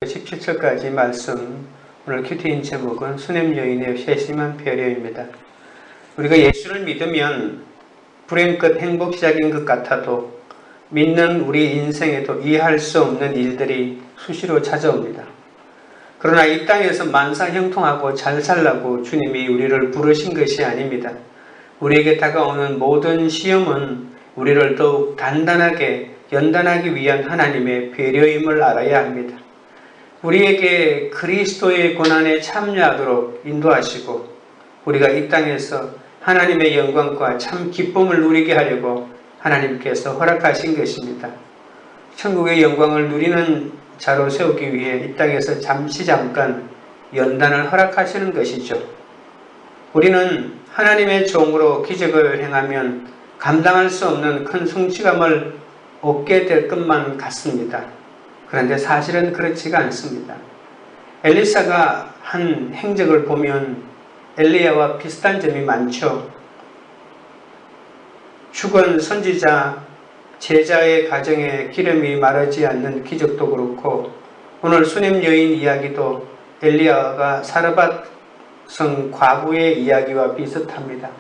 17절까지 말씀, 오늘 큐티인 제목은 수냄 여인의 세심한 배려입니다. 우리가 예수를 믿으면 불행 끝 행복 시작인 것 같아도 믿는 우리 인생에도 이해할 수 없는 일들이 수시로 찾아옵니다. 그러나 이 땅에서 만사형통하고 잘 살라고 주님이 우리를 부르신 것이 아닙니다. 우리에게 다가오는 모든 시험은 우리를 더욱 단단하게 연단하기 위한 하나님의 배려임을 알아야 합니다. 우리에게 그리스도의 고난에 참여하도록 인도하시고 우리가 이 땅에서 하나님의 영광과 참 기쁨을 누리게 하려고 하나님께서 허락하신 것입니다. 천국의 영광을 누리는 자로 세우기 위해 이 땅에서 잠깐 연단을 허락하시는 것이죠. 우리는 하나님의 종으로 기적을 행하면 감당할 수 없는 큰 성취감을 얻게 될 것만 같습니다. 그런데 사실은 그렇지가 않습니다. 엘리사가 한 행적을 보면 엘리야와 비슷한 점이 많죠. 죽은 선지자 제자의 가정에 기름이 마르지 않는 기적도 그렇고 오늘 수냄 여인 이야기도 엘리야가 사르밧 성 과부의 이야기와 비슷합니다.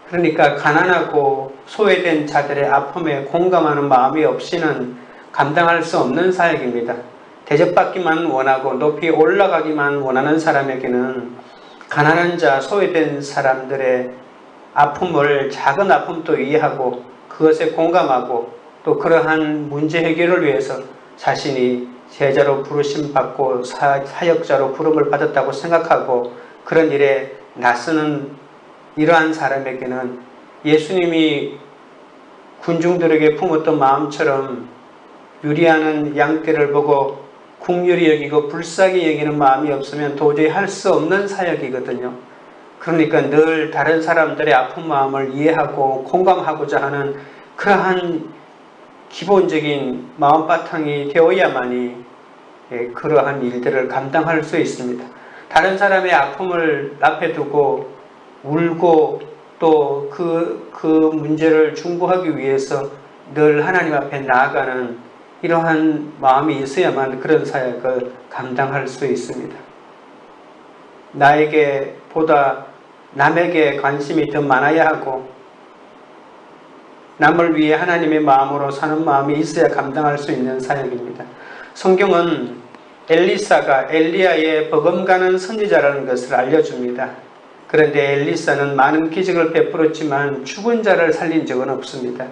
그러니까 가난하고 소외된 자들의 아픔에 공감하는 마음이 없이는 감당할 수 없는 사역입니다. 대접받기만 원하고 높이 올라가기만 원하는 사람에게는 가난한 자, 소외된 사람들의 아픔을 작은 아픔도 이해하고 그것에 공감하고 또 그러한 문제 해결을 위해서 자신이 제자로 부르심 받고 사역자로 부름을 받았다고 생각하고 그런 일에 나서는 이러한 사람에게는 예수님이 군중들에게 품었던 마음처럼 유리하는 양떼를 보고 국률이 여기고 불쌍히 여기는 마음이 없으면 도저히 할 수 없는 사역이거든요. 그러니까 늘 다른 사람들의 아픈 마음을 이해하고 공감하고자 하는 그러한 기본적인 마음바탕이 되어야만이 그러한 일들을 감당할 수 있습니다. 다른 사람의 아픔을 앞에 두고 울고 또 그 문제를 중보하기 위해서 늘 하나님 앞에 나아가는 이러한 마음이 있어야만 그런 사역을 감당할 수 있습니다. 나에게 보다 남에게 관심이 더 많아야 하고 남을 위해 하나님의 마음으로 사는 마음이 있어야 감당할 수 있는 사역입니다. 성경은 엘리사가 엘리야의 버금가는 선지자라는 것을 알려줍니다. 그런데 엘리사는 많은 기적을 베풀었지만 죽은 자를 살린 적은 없습니다.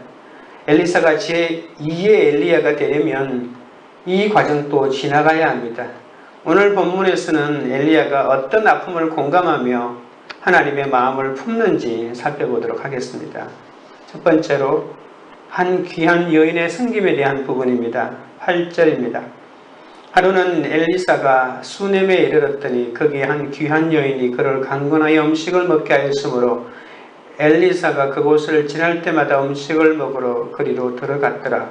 엘리사가 제2의 엘리야가 되려면 이 과정도 지나가야 합니다. 오늘 본문에서는 엘리야가 어떤 아픔을 공감하며 하나님의 마음을 품는지 살펴보도록 하겠습니다. 첫 번째로 한 귀한 여인의 섬김에 대한 부분입니다. 8절입니다. 하루는 엘리사가 수넴에 이르렀더니 거기에 한 귀한 여인이 그를 강건하여 음식을 먹게 하였으므로 엘리사가 그곳을 지날 때마다 음식을 먹으러 그리로 들어갔더라.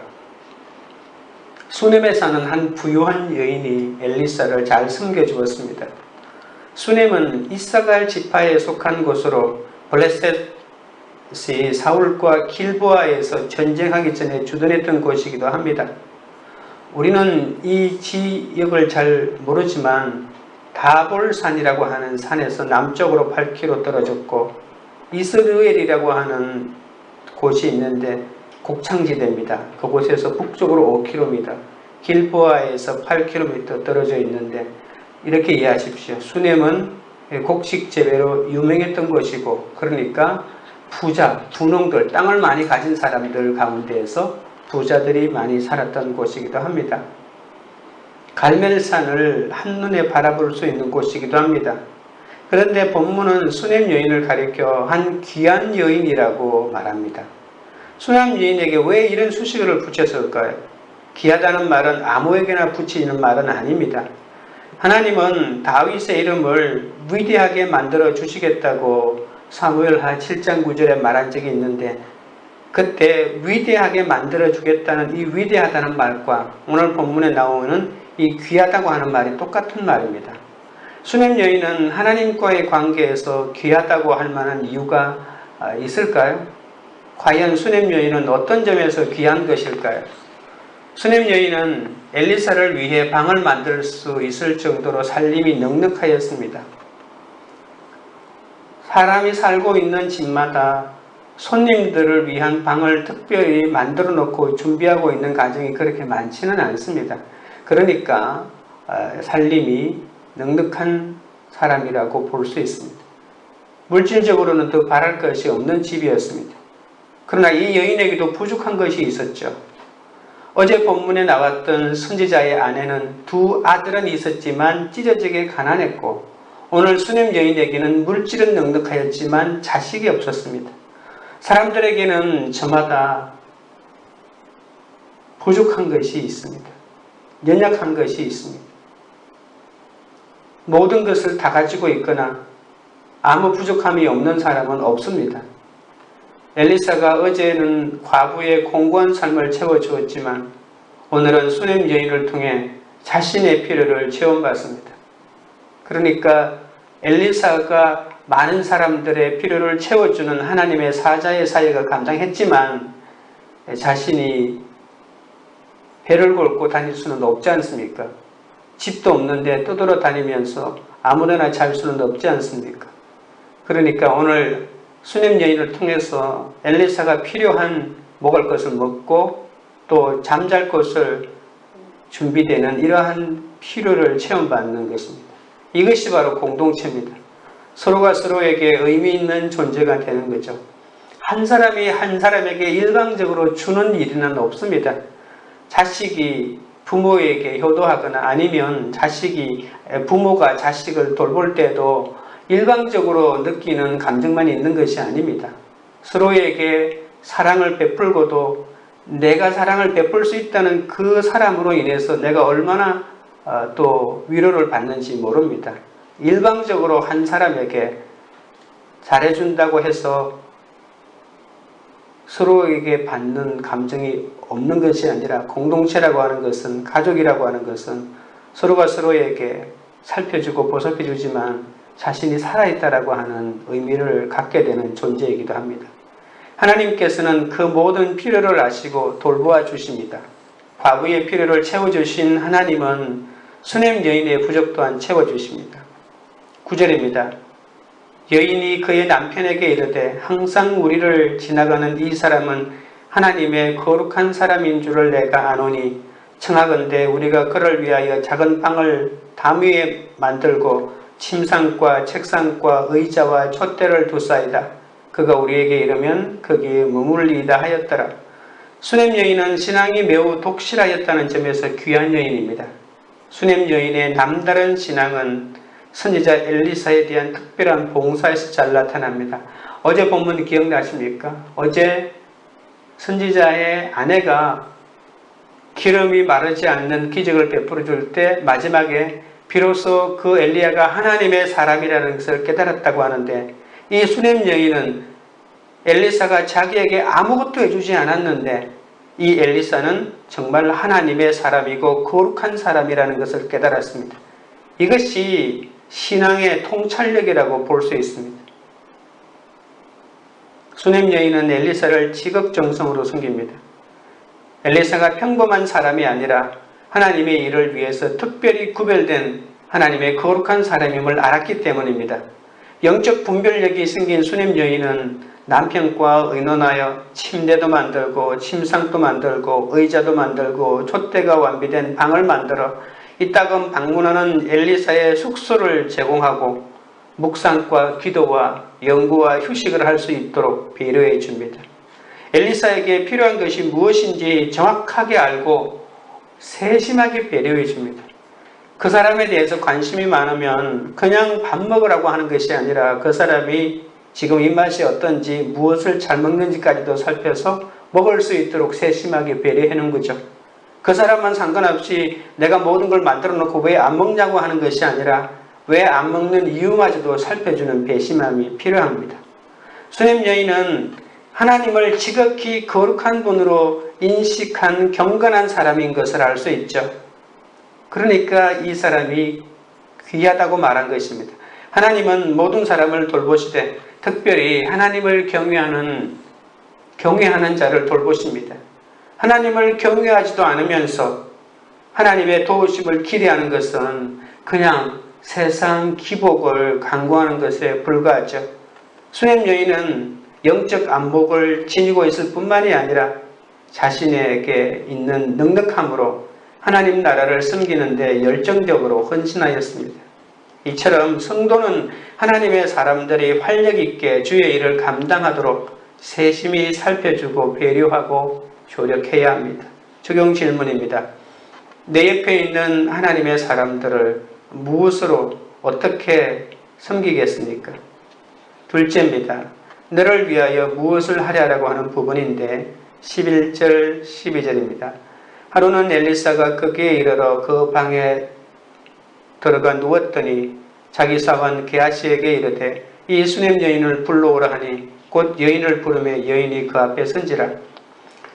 수넴에 사는 한 부유한 여인이 엘리사를 잘 섬겨주었습니다. 수넴은 이사갈 지파에 속한 곳으로 블레셋이 사울과 길보아에서 전쟁하기 전에 주둔했던 곳이기도 합니다. 우리는 이 지역을 잘 모르지만 다볼산이라고 하는 산에서 남쪽으로 8km 떨어졌고 이스르엘이라고 하는 곳이 있는데 곡창지대입니다. 그곳에서 북쪽으로 5km, 길보아에서 8km 떨어져 있는데 이렇게 이해하십시오. 수넴은 곡식 재배로 유명했던 곳이고 그러니까 부자, 분홍들, 땅을 많이 가진 사람들 가운데에서 부자들이 많이 살았던 곳이기도 합니다. 갈멜산을 한눈에 바라볼 수 있는 곳이기도 합니다. 그런데 본문은 수넴 여인을 가리켜 한 귀한 여인이라고 말합니다. 수넴 여인에게 왜 이런 수식어를 붙였을까요? 귀하다는 말은 아무에게나 붙이는 말은 아닙니다. 하나님은 다윗의 이름을 위대하게 만들어 주시겠다고 사무엘하 7장 9절에 말한 적이 있는데 그때 위대하게 만들어 주겠다는 이 위대하다는 말과 오늘 본문에 나오는 이 귀하다고 하는 말이 똑같은 말입니다. 수넴 여인은 하나님과의 관계에서 귀하다고 할 만한 이유가 있을까요? 과연 수넴 여인은 어떤 점에서 귀한 것일까요? 수넴 여인은 엘리사를 위해 방을 만들 수 있을 정도로 살림이 넉넉하였습니다. 사람이 살고 있는 집마다 손님들을 위한 방을 특별히 만들어 놓고 준비하고 있는 가정이 그렇게 많지는 않습니다. 그러니까 살림이 넉넉한 사람이라고 볼 수 있습니다. 물질적으로는 더 바랄 것이 없는 집이었습니다. 그러나 이 여인에게도 부족한 것이 있었죠. 어제 본문에 나왔던 선지자의 아내는 두 아들은 있었지만 찢어지게 가난했고, 오늘 수넴 여인에게는 물질은 넉넉하였지만 자식이 없었습니다. 사람들에게는 저마다 부족한 것이 있습니다. 연약한 것이 있습니다. 모든 것을 다 가지고 있거나 아무 부족함이 없는 사람은 없습니다. 엘리사가 어제는 과부의 공고한 삶을 채워주었지만 오늘은 수넴 여인을 통해 자신의 필요를 체험받습니다. 그러니까 엘리사가 많은 사람들의 필요를 채워주는 하나님의 사자의 사역을 감당했지만 자신이 배를 골고 다닐 수는 없지 않습니까? 집도 없는데 떠돌아다니면서 아무데나 잘 수는 없지 않습니까? 그러니까 오늘 수넴 여인을 통해서 엘리사가 필요한 먹을 것을 먹고 또 잠잘 곳을 준비되는 이러한 필요를 체험받는 것입니다. 이것이 바로 공동체입니다. 서로가 서로에게 의미 있는 존재가 되는 거죠. 한 사람이 한 사람에게 일방적으로 주는 일은 없습니다. 자식이 부모에게 효도하거나 아니면 부모가 자식을 돌볼 때도 일방적으로 느끼는 감정만 있는 것이 아닙니다. 서로에게 사랑을 베풀고도 내가 사랑을 베풀 수 있다는 그 사람으로 인해서 내가 얼마나 또 위로를 받는지 모릅니다. 일방적으로 한 사람에게 잘해준다고 해서 서로에게 받는 감정이 없는 것이 아니라 공동체라고 하는 것은, 가족이라고 하는 것은 서로가 서로에게 살펴주고 보살펴주지만 자신이 살아있다라고 하는 의미를 갖게 되는 존재이기도 합니다. 하나님께서는 그 모든 필요를 아시고 돌보아 주십니다. 과부의 필요를 채워주신 하나님은 수넴 여인의 부족 또한 채워주십니다. 9절입니다. 여인이 그의 남편에게 이르되 항상 우리를 지나가는 이 사람은 하나님의 거룩한 사람인 줄을 내가 아노니 청하건대 우리가 그를 위하여 작은 방을 담 위에 만들고 침상과 책상과 의자와 촛대를 두사이다. 그가 우리에게 이르면 거기에 머물리이다 하였더라. 수넴 여인은 신앙이 매우 독실하였다는 점에서 귀한 여인입니다. 수넴 여인의 남다른 신앙은 선지자 엘리사에 대한 특별한 봉사에서 잘 나타납니다. 어제 본문 기억나십니까? 어제 선지자의 아내가 기름이 마르지 않는 기적을 베풀어 줄 때 마지막에 비로소 그 엘리야가 하나님의 사람이라는 것을 깨달았다고 하는데, 이 수넴 여인은 엘리사가 자기에게 아무것도 해주지 않았는데 이 엘리사는 정말 하나님의 사람이고 거룩한 사람이라는 것을 깨달았습니다. 이것이 신앙의 통찰력이라고 볼 수 있습니다. 수넴 여인은 엘리사를 지극정성으로 섬깁니다. 엘리사가 평범한 사람이 아니라 하나님의 일을 위해서 특별히 구별된 하나님의 거룩한 사람임을 알았기 때문입니다. 영적 분별력이 생긴 수넴 여인은 남편과 의논하여 침대도 만들고 침상도 만들고 의자도 만들고 촛대가 완비된 방을 만들어 이따금 방문하는 엘리사의 숙소를 제공하고 묵상과 기도와 연구와 휴식을 할 수 있도록 배려해 줍니다. 엘리사에게 필요한 것이 무엇인지 정확하게 알고 세심하게 배려해 줍니다. 그 사람에 대해서 관심이 많으면 그냥 밥 먹으라고 하는 것이 아니라 그 사람이 지금 입맛이 어떤지 무엇을 잘 먹는지까지도 살펴서 먹을 수 있도록 세심하게 배려해 놓은 거죠. 그 사람만 상관없이 내가 모든 걸 만들어 놓고 왜 안 먹냐고 하는 것이 아니라 왜 안 먹는 이유마저도 살펴주는 배심함이 필요합니다. 수넴 여인은 하나님을 지극히 거룩한 분으로 인식한 경건한 사람인 것을 알 수 있죠. 그러니까 이 사람이 귀하다고 말한 것입니다. 하나님은 모든 사람을 돌보시되 특별히 하나님을 경외하는 자를 돌보십니다. 하나님을 경외하지도 않으면서 하나님의 도우심을 기대하는 것은 그냥 세상 기복을 강구하는 것에 불과하죠. 수냄 여인은 영적 안목을 지니고 있을 뿐만이 아니라 자신에게 있는 넉넉함으로 하나님 나라를 섬기는 데 열정적으로 헌신하였습니다. 이처럼 성도는 하나님의 사람들이 활력 있게 주의 일을 감당하도록 세심히 살펴주고 배려하고 조력해야 합니다. 적용 질문입니다. 내 옆에 있는 하나님의 사람들을 무엇으로 어떻게 섬기겠습니까? 둘째입니다. 너를 위하여 무엇을 하랴라고 하는 부분인데 11절 12절입니다. 하루는 엘리사가 거기에 이르러 그 방에 들어가 누웠더니 자기 사원 게하시에게 이르되 이 수냄 여인을 불러오라 하니 곧 여인을 부르매 여인이 그 앞에 선지라.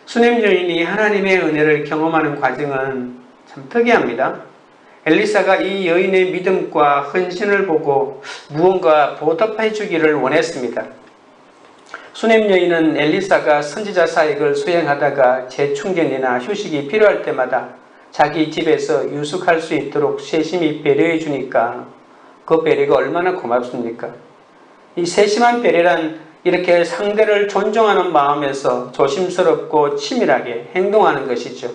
수냄 여인이 하나님의 은혜를 경험하는 과정은 참 특이합니다. 엘리사가 이 여인의 믿음과 헌신을 보고 무언가 보답해 주기를 원했습니다. 수냄 여인은 엘리사가 선지자 사역을 수행하다가 재충전이나 휴식이 필요할 때마다 자기 집에서 유숙할 수 있도록 세심히 배려해 주니까 그 배려가 얼마나 고맙습니까? 이 세심한 배려란 이렇게 상대를 존중하는 마음에서 조심스럽고 치밀하게 행동하는 것이죠.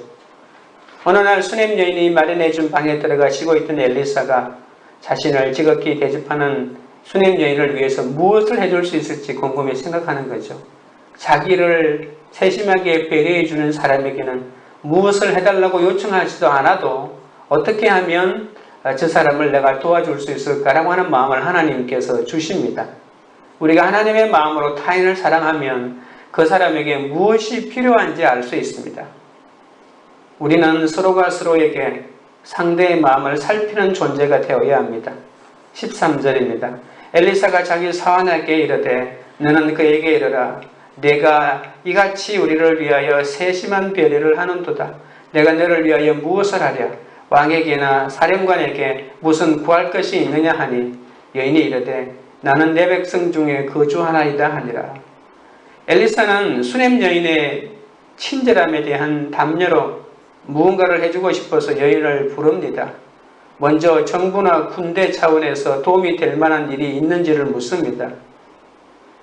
어느 날 수냄 여인이 마련해 준 방에 들어가 쉬고 있던 엘리사가 자신을 지극히 대접하는 수냄 여인을 위해서 무엇을 해줄 수 있을지 곰곰이 생각하는 거죠. 자기를 세심하게 배려해 주는 사람에게는 무엇을 해달라고 요청하지도 않아도 어떻게 하면 저 사람을 내가 도와줄 수 있을까라고 하는 마음을 하나님께서 주십니다. 우리가 하나님의 마음으로 타인을 사랑하면 그 사람에게 무엇이 필요한지 알 수 있습니다. 우리는 서로가 서로에게 상대의 마음을 살피는 존재가 되어야 합니다. 13절입니다. 엘리사가 자기 사환에게 이르되 너는 그에게 이르라. 내가 이같이 우리를 위하여 세심한 배려를 하는도다. 내가 너를 위하여 무엇을 하랴? 왕에게나 사령관에게 무슨 구할 것이 있느냐 하니 여인이 이르되 나는 내 백성 중에 거주하나이다 하니라. 엘리사는 수냄 여인의 친절함에 대한 담례로 무언가를 해주고 싶어서 여인을 부릅니다. 먼저 정부나 군대 차원에서 도움이 될 만한 일이 있는지를 묻습니다.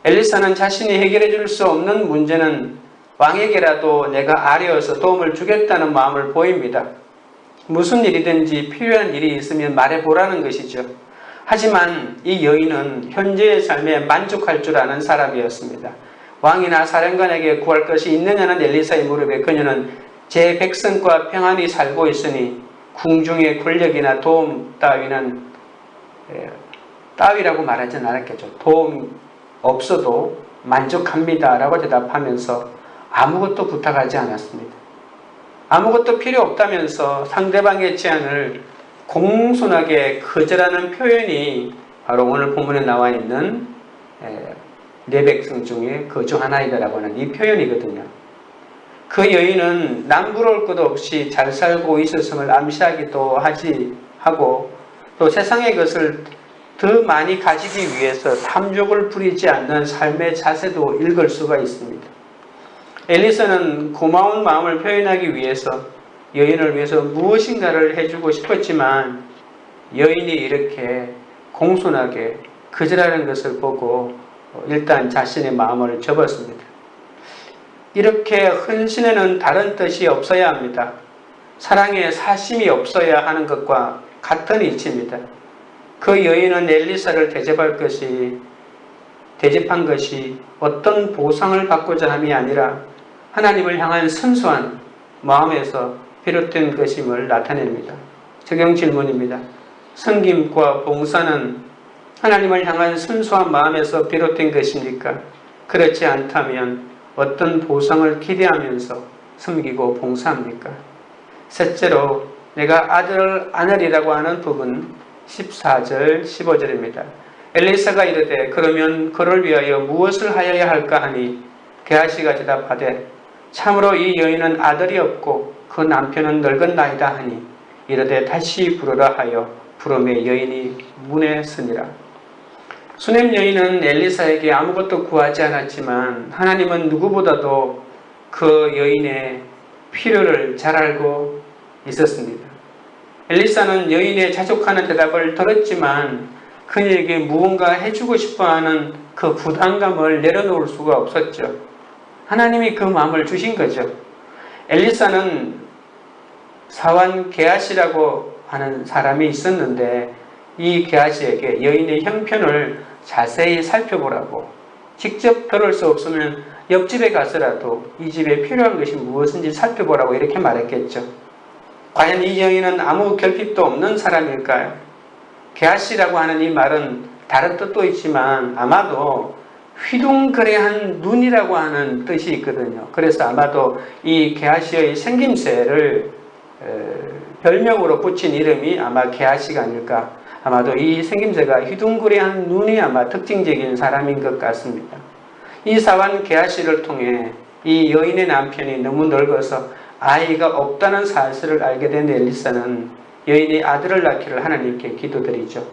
엘리사는 자신이 해결해 줄 수 없는 문제는 왕에게라도 내가 아뢰어서 도움을 주겠다는 마음을 보입니다. 무슨 일이든지 필요한 일이 있으면 말해보라는 것이죠. 하지만 이 여인은 현재의 삶에 만족할 줄 아는 사람이었습니다. 왕이나 사령관에게 구할 것이 있느냐는 엘리사의 무릎에 그녀는 제 백성과 평안히 살고 있으니 궁중의 권력이나 도움 따위는 따위라고 말하진 않았겠죠. 도움 없어도 만족합니다 라고 대답하면서 아무것도 부탁하지 않았습니다. 아무것도 필요 없다면서 상대방의 제안을 공손하게 거절하는 표현이 바로 오늘 본문에 나와 있는 내 백성 중에 거주하나이다라고 하는 이 표현이거든요. 그 여인은 남부러울 것 없이 잘 살고 있었음을 암시하기도 하고 또 세상의 것을 더 많이 가지기 위해서 탐욕을 부리지 않는 삶의 자세도 읽을 수가 있습니다. 엘리사는 고마운 마음을 표현하기 위해서 여인을 위해서 무엇인가를 해주고 싶었지만 여인이 이렇게 공손하게 거절하는 것을 보고 일단 자신의 마음을 접었습니다. 이렇게 헌신에는 다른 뜻이 없어야 합니다. 사랑에 사심이 없어야 하는 것과 같은 이치입니다. 그 여인은 엘리사를 대접한 것이 어떤 보상을 받고자 함이 아니라 하나님을 향한 순수한 마음에서 비롯된 것임을 나타냅니다. 적용 질문입니다. 섬김과 봉사는 하나님을 향한 순수한 마음에서 비롯된 것입니까? 그렇지 않다면 어떤 보상을 기대하면서 섬기고 봉사합니까? 셋째로 내가 아들을 안으리라고 하는 부분 14절 15절입니다. 엘리사가 이르되 그러면 그를 위하여 무엇을 하여야 할까 하니 게하시가 대답하되 참으로 이 여인은 아들이 없고 그 남편은 늙은 나이다 하니 이르되 다시 부르라 하여 부르매 여인이 문에 서니라. 수냄 여인은 엘리사에게 아무것도 구하지 않았지만 하나님은 누구보다도 그 여인의 필요를 잘 알고 있었습니다. 엘리사는 여인의 자족하는 대답을 들었지만 그녀에게 무언가 해주고 싶어하는 그 부담감을 내려놓을 수가 없었죠. 하나님이 그 마음을 주신 거죠. 엘리사는 사환 게하시라고 하는 사람이 있었는데 이 게하시에게 여인의 형편을 자세히 살펴보라고, 직접 들을 수 없으면 옆집에 가서라도 이 집에 필요한 것이 무엇인지 살펴보라고 이렇게 말했겠죠. 과연 이 여인은 아무 결핍도 없는 사람일까요? 게하시라고 하는 이 말은 다른 뜻도 있지만 아마도 휘둥그레한 눈이라고 하는 뜻이 있거든요. 그래서 아마도 이 게하시의 생김새를 별명으로 붙인 이름이 아마 게하시가 아닐까. 아마도 이 생김새가 휘둥그레한 눈이 아마 특징적인 사람인 것 같습니다. 이 사환 게하시를 통해 이 여인의 남편이 너무 늙어서 아이가 없다는 사실을 알게 된 엘리사는 여인이 아들을 낳기를 하나님께 기도드리죠.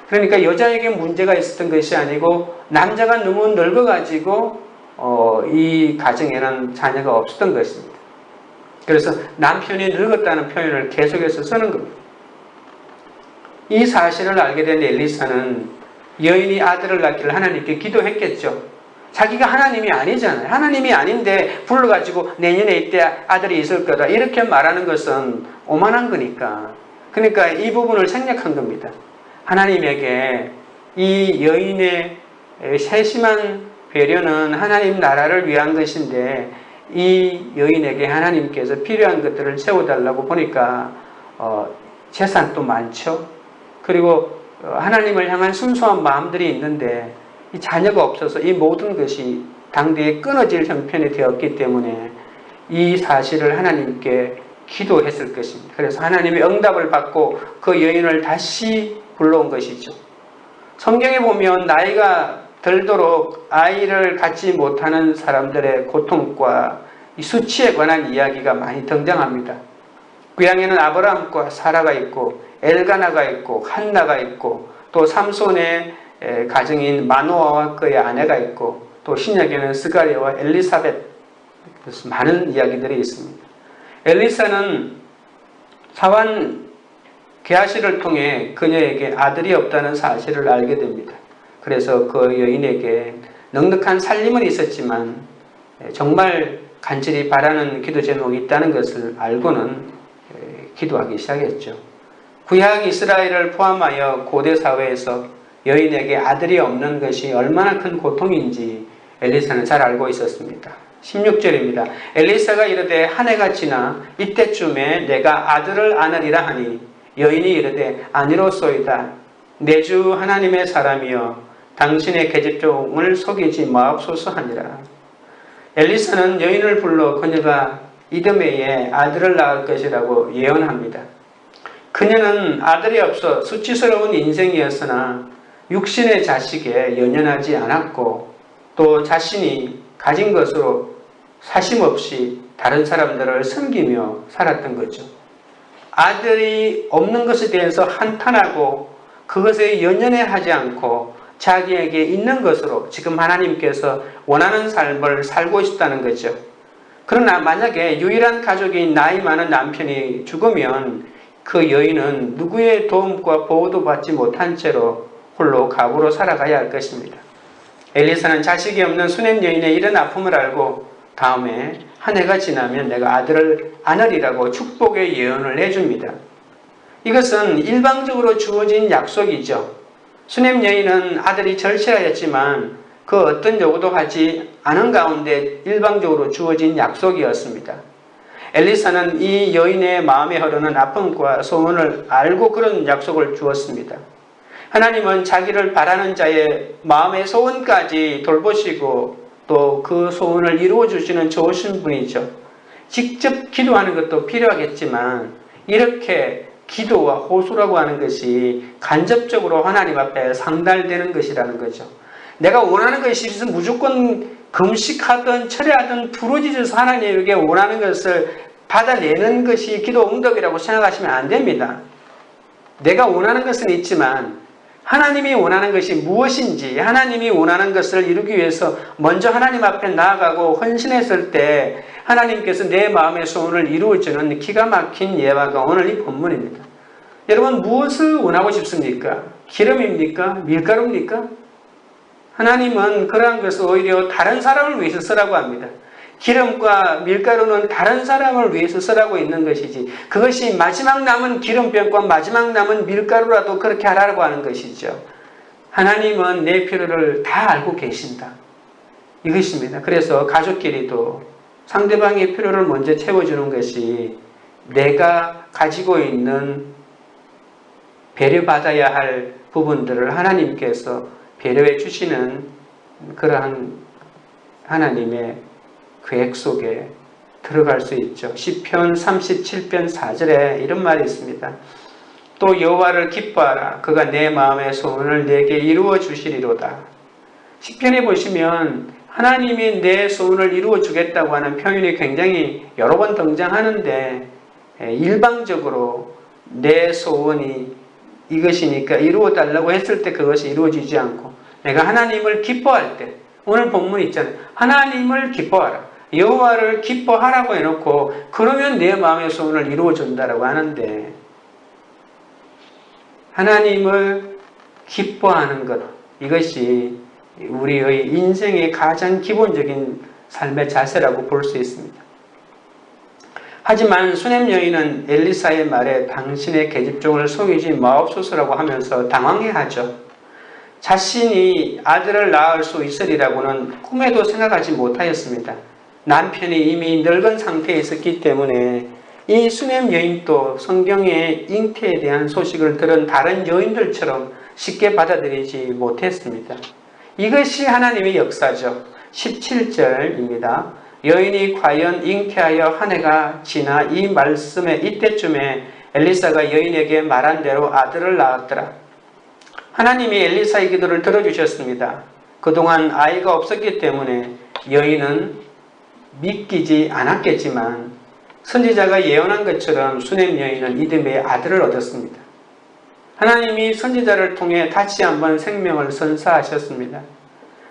그러니까 여자에게 문제가 있었던 것이 아니고 남자가 너무 늙어가지고 이 가정에는 자녀가 없었던 것입니다. 그래서 남편이 늙었다는 표현을 계속해서 쓰는 겁니다. 이 사실을 알게 된 엘리사는 여인이 아들을 낳기를 하나님께 기도했겠죠. 자기가 하나님이 아니잖아요. 하나님이 아닌데 불러가지고 내년에 이때 아들이 있을 거다 이렇게 말하는 것은 오만한 거니까. 그러니까 이 부분을 생략한 겁니다. 하나님에게 이 여인의 세심한 배려는 하나님 나라를 위한 것인데 이 여인에게 하나님께서 필요한 것들을 채워달라고 보니까 재산도 많죠. 그리고 하나님을 향한 순수한 마음들이 있는데 이 자녀가 없어서 이 모든 것이 당대에 끊어질 형편이 되었기 때문에 이 사실을 하나님께 기도했을 것입니다. 그래서 하나님의 응답을 받고 그 여인을 다시 불러온 것이죠. 성경에 보면 나이가 들도록 아이를 갖지 못하는 사람들의 고통과 이 수치에 관한 이야기가 많이 등장합니다. 구약에는 아브라함과 사라가 있고 엘가나가 있고 한나가 있고 또 삼손의 가정인 마노아와 그의 아내가 있고 또 신약에는 스가랴와 엘리사벳, 많은 이야기들이 있습니다. 엘리사는 사환 게하시를 통해 그녀에게 아들이 없다는 사실을 알게 됩니다. 그래서 그 여인에게 넉넉한 살림은 있었지만 정말 간절히 바라는 기도 제목이 있다는 것을 알고는 기도하기 시작했죠. 구약 이스라엘을 포함하여 고대 사회에서 여인에게 아들이 없는 것이 얼마나 큰 고통인지 엘리사는 잘 알고 있었습니다. 16절입니다. 엘리사가 이르되 한 해가 지나 이때쯤에 내가 아들을 안으리라 하니 여인이 이르되 아니로소이다. 내 주 하나님의 사람이여 당신의 계집종을 속이지 마옵소서 하니라. 엘리사는 여인을 불러 그녀가 이듬해에 아들을 낳을 것이라고 예언합니다. 그녀는 아들이 없어 수치스러운 인생이었으나 육신의 자식에 연연하지 않았고 또 자신이 가진 것으로 사심없이 다른 사람들을 섬기며 살았던 거죠. 아들이 없는 것에 대해서 한탄하고 그것에 연연해하지 않고 자기에게 있는 것으로 지금 하나님께서 원하는 삶을 살고 싶다는 거죠. 그러나 만약에 유일한 가족인 나이 많은 남편이 죽으면 그 여인은 누구의 도움과 보호도 받지 못한 채로 홀로 가부로 살아가야 할 것입니다. 엘리사는 자식이 없는 수냄 여인의 이런 아픔을 알고 다음에 한 해가 지나면 내가 아들을 안으리라고 축복의 예언을 해줍니다. 이것은 일방적으로 주어진 약속이죠. 수냄 여인은 아들이 절실하였지만 그 어떤 요구도 하지 않은 가운데 일방적으로 주어진 약속이었습니다. 엘리사는 이 여인의 마음에 흐르는 아픔과 소원을 알고 그런 약속을 주었습니다. 하나님은 자기를 바라는 자의 마음의 소원까지 돌보시고 또 그 소원을 이루어 주시는 좋으신 분이죠. 직접 기도하는 것도 필요하겠지만 이렇게 기도와 호소라고 하는 것이 간접적으로 하나님 앞에 상달되는 것이라는 거죠. 내가 원하는 것이 있으면 무조건 금식하든 철회하든 부르짖어서 하나님에게 원하는 것을 받아내는 것이 기도 응답이라고 생각하시면 안 됩니다. 내가 원하는 것은 있지만 하나님이 원하는 것이 무엇인지, 하나님이 원하는 것을 이루기 위해서 먼저 하나님 앞에 나아가고 헌신했을 때 하나님께서 내 마음의 소원을 이루어주는 기가 막힌 예화가 오늘 이 본문입니다. 여러분, 무엇을 원하고 싶습니까? 기름입니까? 밀가루입니까? 하나님은 그러한 것을 오히려 다른 사람을 위해서 쓰라고 합니다. 기름과 밀가루는 다른 사람을 위해서 쓰라고 있는 것이지, 그것이 마지막 남은 기름병과 마지막 남은 밀가루라도 그렇게 하라고 하는 것이죠. 하나님은 내 필요를 다 알고 계신다, 이것입니다. 그래서 가족끼리도 상대방의 필요를 먼저 채워주는 것이 내가 가지고 있는 배려받아야 할 부분들을 하나님께서 배려해 주시는 그러한 하나님의 계획 속에 들어갈 수 있죠. 시편 37편 4절에 이런 말이 있습니다. 또 여호와를 기뻐하라. 그가 내 마음의 소원을 내게 이루어 주시리로다. 시편에 보시면 하나님이 내 소원을 이루어 주겠다고 하는 표현이 굉장히 여러 번 등장하는데, 일방적으로 내 소원이 이것이니까 이루어 달라고 했을 때 그것이 이루어지지 않고, 내가 하나님을 기뻐할 때, 오늘 본문 있잖아요. 하나님을 기뻐하라. 여호와를 기뻐하라고 해놓고 그러면 내 마음의 소원을 이루어 준다라고 하는데, 하나님을 기뻐하는 것, 이것이 우리의 인생의 가장 기본적인 삶의 자세라고 볼 수 있습니다. 하지만 수냄 여인은 엘리사의 말에 당신의 계집종을 속이지 마옵소서라고 하면서 당황해하죠. 자신이 아들을 낳을 수 있으리라고는 꿈에도 생각하지 못하였습니다. 남편이 이미 늙은 상태에 있었기 때문에 이 수냄 여인도 성경의 잉태에 대한 소식을 들은 다른 여인들처럼 쉽게 받아들이지 못했습니다. 이것이 하나님의 역사죠. 17절입니다. 여인이 과연 잉태하여 한 해가 지나 이 말씀에 이때쯤에 엘리사가 여인에게 말한 대로 아들을 낳았더라. 하나님이 엘리사의 기도를 들어주셨습니다. 그동안 아이가 없었기 때문에 여인은 믿기지 않았겠지만 선지자가 예언한 것처럼 수냄 여인은 이듬해 아들을 얻었습니다. 하나님이 선지자를 통해 다시 한번 생명을 선사하셨습니다.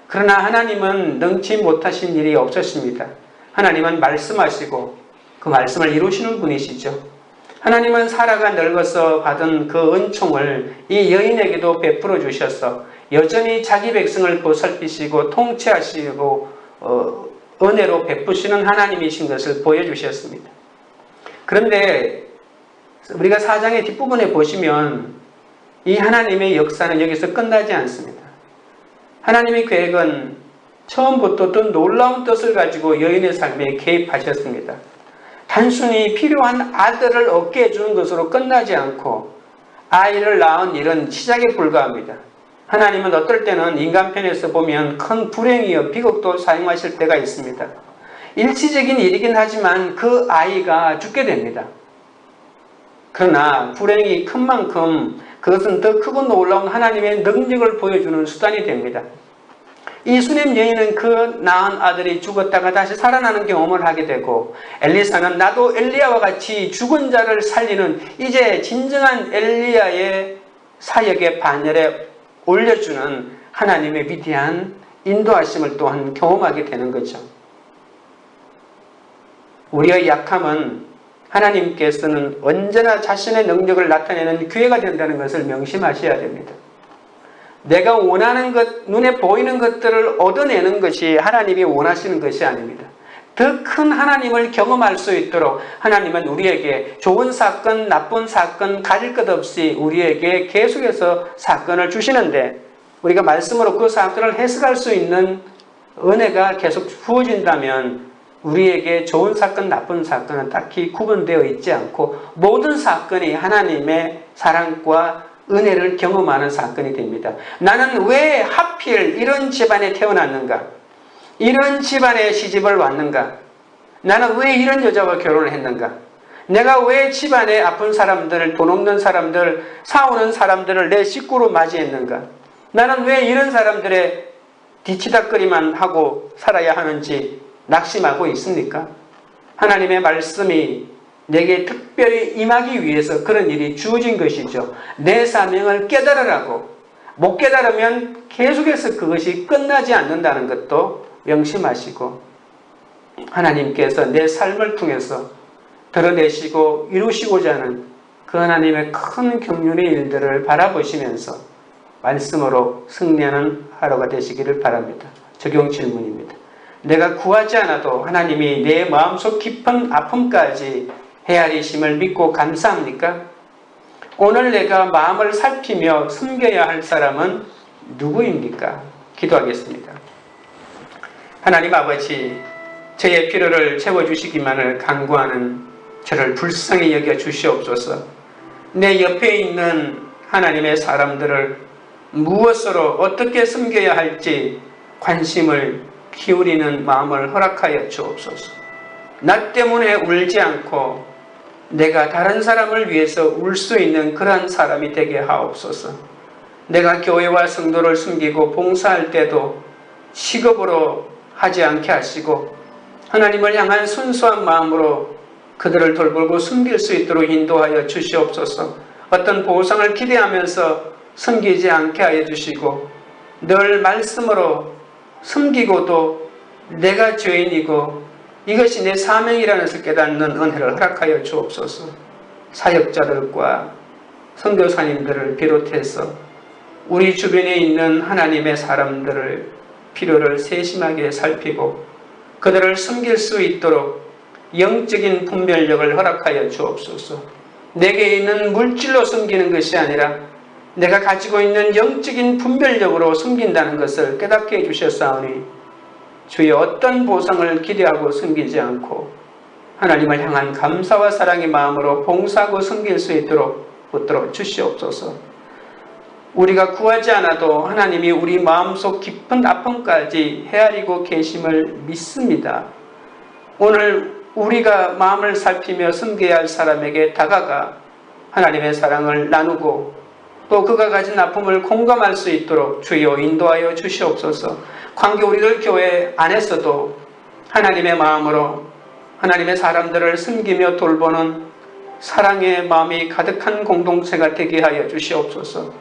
그러나 하나님은 능치 못하신 일이 없으십니다. 하나님은 말씀하시고 그 말씀을 이루시는 분이시죠. 하나님은 사라가 늙어서 받은 그 은총을 이 여인에게도 베풀어 주셔서 여전히 자기 백성을 보살피시고 통치하시고 은혜로 베푸시는 하나님이신 것을 보여주셨습니다. 그런데 우리가 4장의 뒷부분에 보시면 이 하나님의 역사는 여기서 끝나지 않습니다. 하나님의 계획은 처음부터 또 놀라운 뜻을 가지고 여인의 삶에 개입하셨습니다. 단순히 필요한 아들을 얻게 해주는 것으로 끝나지 않고 아이를 낳은 일은 시작에 불과합니다. 하나님은 어떨 때는 인간편에서 보면 큰 불행이여 비극도 사용하실 때가 있습니다. 일시적인 일이긴 하지만 그 아이가 죽게 됩니다. 그러나 불행이 큰 만큼 그것은 더 크고 놀라운 하나님의 능력을 보여주는 수단이 됩니다. 이 수냄 여인은 그 낳은 아들이 죽었다가 다시 살아나는 경험을 하게 되고, 엘리사는 나도 엘리야와 같이 죽은 자를 살리는 이제 진정한 엘리야의 사역의 반열에 올려주는 하나님의 위대한 인도하심을 또한 경험하게 되는 거죠. 우리의 약함은 하나님께서는 언제나 자신의 능력을 나타내는 기회가 된다는 것을 명심하셔야 됩니다. 내가 원하는 것, 눈에 보이는 것들을 얻어내는 것이 하나님이 원하시는 것이 아닙니다. 더 큰 하나님을 경험할 수 있도록 하나님은 우리에게 좋은 사건, 나쁜 사건 가릴 것 없이 우리에게 계속해서 사건을 주시는데, 우리가 말씀으로 그 사건을 해석할 수 있는 은혜가 계속 부어진다면 우리에게 좋은 사건, 나쁜 사건은 딱히 구분되어 있지 않고 모든 사건이 하나님의 사랑과 은혜를 경험하는 사건이 됩니다. 나는 왜 하필 이런 집안에 태어났는가? 이런 집안에 시집을 왔는가? 나는 왜 이런 여자와 결혼을 했는가? 내가 왜 집안에 아픈 사람들, 돈 없는 사람들, 싸우는 사람들을 내 식구로 맞이했는가? 나는 왜 이런 사람들의 뒤치다거리만 하고 살아야 하는지 낙심하고 있습니까? 하나님의 말씀이 내게 특별히 임하기 위해서 그런 일이 주어진 것이죠. 내 사명을 깨달으라고. 못 깨달으면 계속해서 그것이 끝나지 않는다는 것도 명심하시고, 하나님께서 내 삶을 통해서 드러내시고 이루시고자 하는 그 하나님의 큰 경륜의 일들을 바라보시면서 말씀으로 승리하는 하루가 되시기를 바랍니다. 적용 질문입니다. 내가 구하지 않아도 하나님이 내 마음속 깊은 아픔까지 헤아리심을 믿고 감사합니까? 오늘 내가 마음을 살피며 숨겨야 할 사람은 누구입니까? 기도하겠습니다. 하나님 아버지, 저의 필요를 채워주시기만을 간구하는 저를 불쌍히 여겨 주시옵소서. 내 옆에 있는 하나님의 사람들을 무엇으로 어떻게 섬겨야 할지 관심을 기울이는 마음을 허락하여 주옵소서. 나 때문에 울지 않고 내가 다른 사람을 위해서 울 수 있는 그러한 사람이 되게 하옵소서. 내가 교회와 성도를 섬기고 봉사할 때도 시급으로 하지 않게 하시고 하나님을 향한 순수한 마음으로 그들을 돌보고 섬길 수 있도록 인도하여 주시옵소서. 어떤 보상을 기대하면서 섬기지 않게 하여 주시고 늘 말씀으로 섬기고도 내가 죄인이고 이것이 내 사명이라는 것을 깨닫는 은혜를 허락하여 주옵소서. 사역자들과 선교사님들을 비롯해서 우리 주변에 있는 하나님의 사람들을 필요를 세심하게 살피고 그들을 섬길 수 있도록 영적인 분별력을 허락하여 주옵소서. 내게 있는 물질로 섬기는 것이 아니라 내가 가지고 있는 영적인 분별력으로 섬긴다는 것을 깨닫게 해주셨사오니 주여 어떤 보상을 기대하고 섬기지 않고 하나님을 향한 감사와 사랑의 마음으로 봉사하고 섬길 수 있도록 붙들어 주시옵소서. 우리가 구하지 않아도 하나님이 우리 마음속 깊은 아픔까지 헤아리고 계심을 믿습니다. 오늘 우리가 마음을 살피며 섬겨야 할 사람에게 다가가 하나님의 사랑을 나누고 또 그가 가진 아픔을 공감할 수 있도록 주여 인도하여 주시옵소서. 관계 우리들 교회 안에서도 하나님의 마음으로 하나님의 사람들을 섬기며 돌보는 사랑의 마음이 가득한 공동체가 되게 하여 주시옵소서.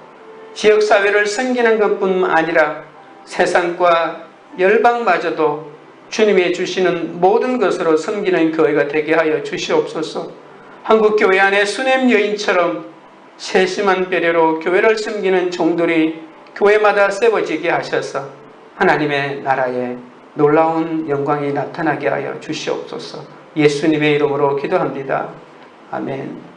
지역사회를 섬기는 것뿐만 아니라 세상과 열방마저도 주님이 주시는 모든 것으로 섬기는 교회가 되게 하여 주시옵소서. 한국교회 안에 수냄 여인처럼 세심한 배려로 교회를 섬기는 종들이 교회마다 세워지게 하셔서 하나님의 나라에 놀라운 영광이 나타나게 하여 주시옵소서. 예수님의 이름으로 기도합니다. 아멘.